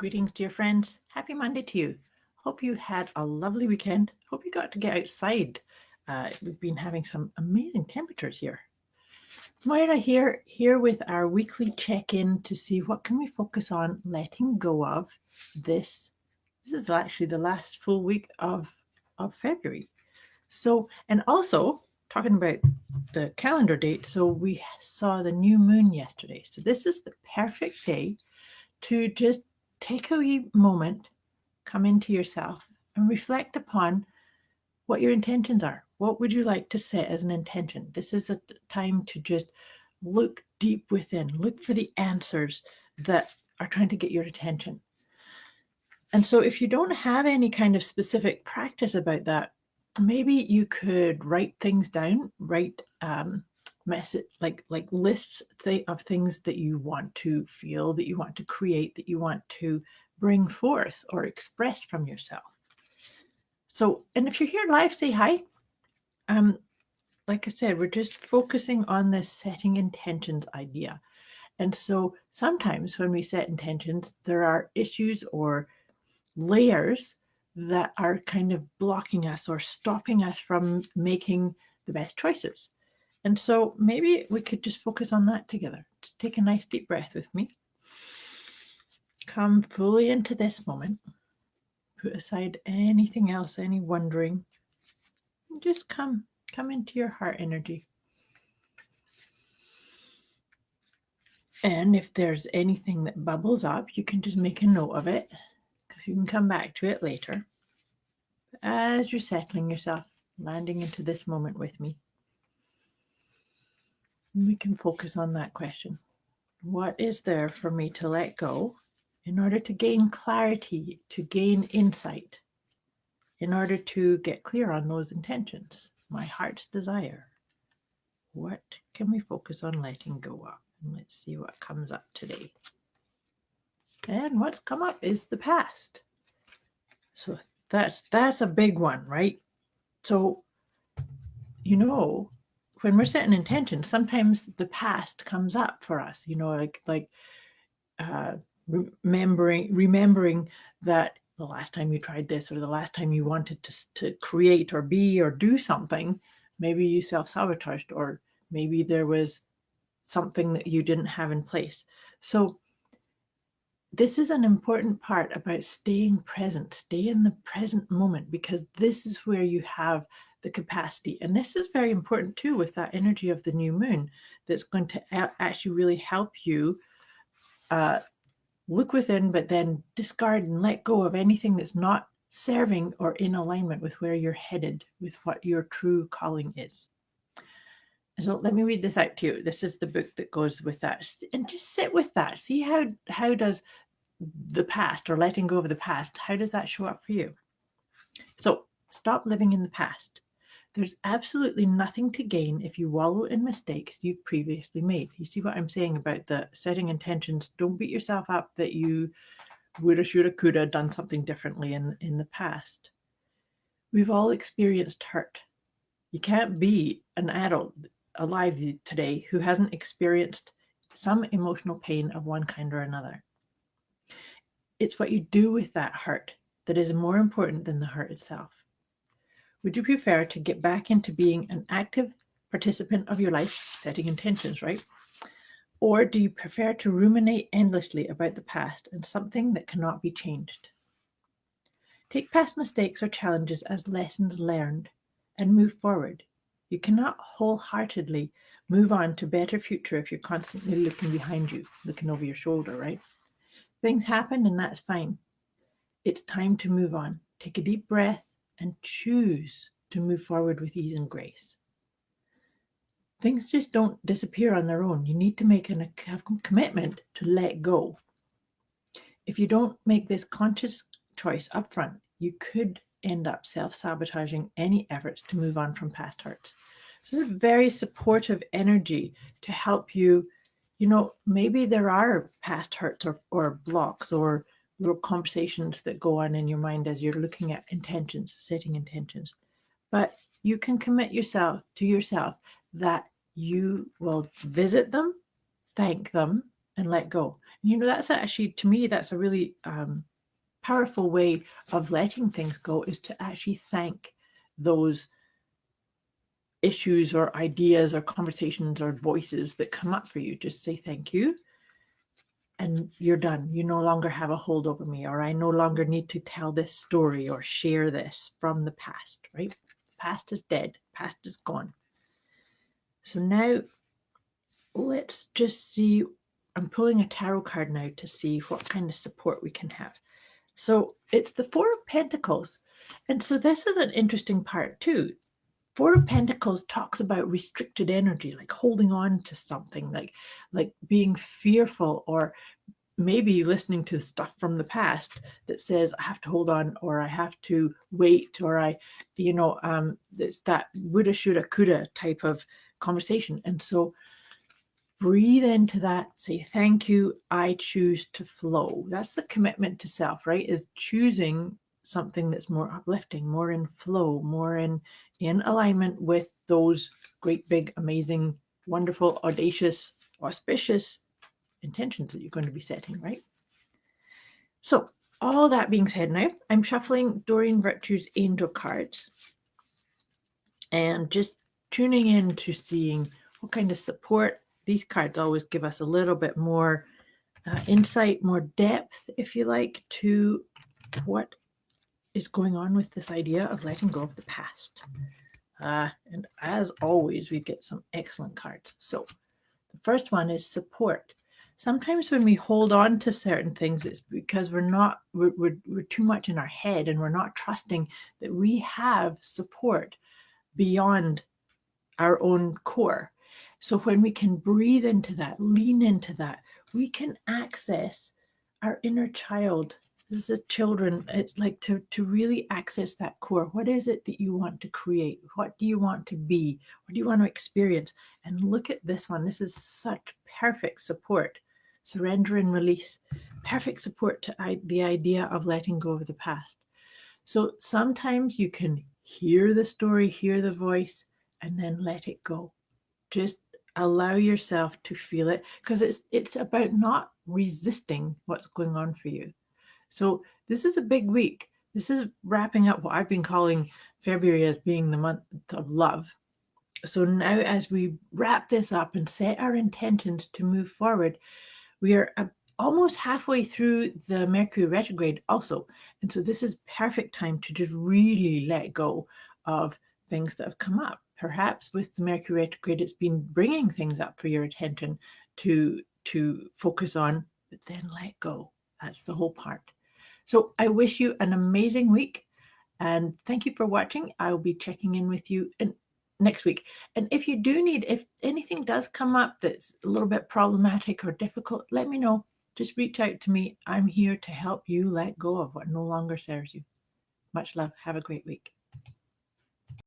Greetings, dear friends. Happy Monday to you. Hope you had a lovely weekend. Hope you got to get outside. We've been having some amazing temperatures here. Moira here with our weekly check-in to see what can we focus on letting go of this. This is actually the last full week of February. So, and also talking about the calendar date. So we saw the new moon yesterday. So this is the perfect day to just take a wee moment, come into yourself, and reflect upon what your intentions are. What would you like to set as an intention? This is a time to just look deep within, look for the answers that are trying to get your attention. And so, if you don't have any kind of specific practice about that, maybe you could write things down, write message like lists of things that you want to feel, that you want to create, that you want to bring forth or express from yourself. So, and if you're here live, say hi. Like I said, we're just focusing on this setting intentions idea. And so sometimes when we set intentions, there are issues or layers that are kind of blocking us or stopping us from making the best choices. And so maybe we could just focus on that together. Just take a nice deep breath with me. Come fully into this moment. Put aside anything else, any wondering. Just come into your heart energy. And if there's anything that bubbles up, you can just make a note of it because you can come back to it later. As you're settling yourself, landing into this moment with me, we can focus on that question. What is there for me to let go in order to gain clarity, to gain insight, in order to get clear on those intentions, my heart's desire? What can we focus on letting go of? And let's see what comes up today. And what's come up is the past. So that's a big one, right? So, when we're setting intentions, sometimes the past comes up for us, remembering that the last time you tried this or the last time you wanted to create or be or do something, maybe you self-sabotaged or maybe there was something that you didn't have in place. So this is an important part about staying present, stay in the present moment, because this is where you have the capacity. And this is very important too with that energy of the new moon that's going to actually really help you look within, but then discard and let go of anything that's not serving or in alignment with where you're headed, with what your true calling is. So let me read this out to you. This is the book that goes with that. And just sit with that. See how does the past or letting go of the past, how does that show up for you? So stop living in the past. There's absolutely nothing to gain if you wallow in mistakes you've previously made. You see what I'm saying about the setting intentions? Don't beat yourself up that you woulda, shoulda, coulda done something differently in the past. We've all experienced hurt. You can't be an adult alive today who hasn't experienced some emotional pain of one kind or another. It's what you do with that hurt that is more important than the hurt itself. Would you prefer to get back into being an active participant of your life, setting intentions, right? Or do you prefer to ruminate endlessly about the past and something that cannot be changed? Take past mistakes or challenges as lessons learned and move forward. You cannot wholeheartedly move on to a better future if you're constantly looking behind you, looking over your shoulder, right? Things happen and that's fine. It's time to move on. Take a deep breath and choose to move forward with ease and grace. Things just don't disappear on their own. You need to make a commitment to let go. If you don't make this conscious choice upfront, you could end up self-sabotaging any efforts to move on from past hurts. So this is a very supportive energy to help you. Maybe there are past hurts or blocks or little conversations that go on in your mind as you're looking at intentions, setting intentions. But you can commit yourself that you will visit them, thank them, and let go. And that's actually, to me, that's a really powerful way of letting things go, is to actually thank those issues or ideas or conversations or voices that come up for you. Just say thank you, and you're done. You no longer have a hold over me, or I no longer need to tell this story or share this from the past, right? The past is dead, past is gone. So now let's just see. I'm pulling a tarot card now to see what kind of support we can have. So it's the Four of Pentacles. And so this is an interesting part too. Four of Pentacles talks about restricted energy, like holding on to something, like being fearful, or maybe listening to stuff from the past that says I have to hold on, or I have to wait, or it's that woulda, shoulda, coulda type of conversation. And so breathe into that, say thank you, I choose to flow. That's the commitment to self, right? Is choosing something that's more uplifting, more in flow, more in alignment with those great, big, amazing, wonderful, audacious, auspicious intentions that you're going to be setting, right? So all that being said, now I'm shuffling Doreen Virtue's angel cards and just tuning in to seeing what kind of support. These cards always give us a little bit more insight, more depth, if you like, to what is going on with this idea of letting go of the past. And as always, we get some excellent cards. So the first one is support. Sometimes when we hold on to certain things, it's because we're too much in our head, and we're not trusting that we have support beyond our own core. So when we can breathe into that, lean into that, we can access our inner child. This is children. It's like to really access that core. What is it that you want to create? What do you want to be? What do you want to experience? And look at this one. This is such perfect support. Surrender and release. Perfect support to the idea of letting go of the past. So sometimes you can hear the story, hear the voice, and then let it go. Just allow yourself to feel it, because it's about not resisting what's going on for you. So this is a big week. This is wrapping up what I've been calling February as being the month of love. So now, as we wrap this up and set our intentions to move forward, we are almost halfway through the Mercury retrograde also. And so this is perfect time to just really let go of things that have come up. Perhaps with the Mercury retrograde, it's been bringing things up for your attention to focus on, but then let go. That's the whole part. So I wish you an amazing week, and thank you for watching. I will be checking in with you next week. And if you do need, if anything does come up that's a little bit problematic or difficult, let me know. Just reach out to me. I'm here to help you let go of what no longer serves you. Much love. Have a great week.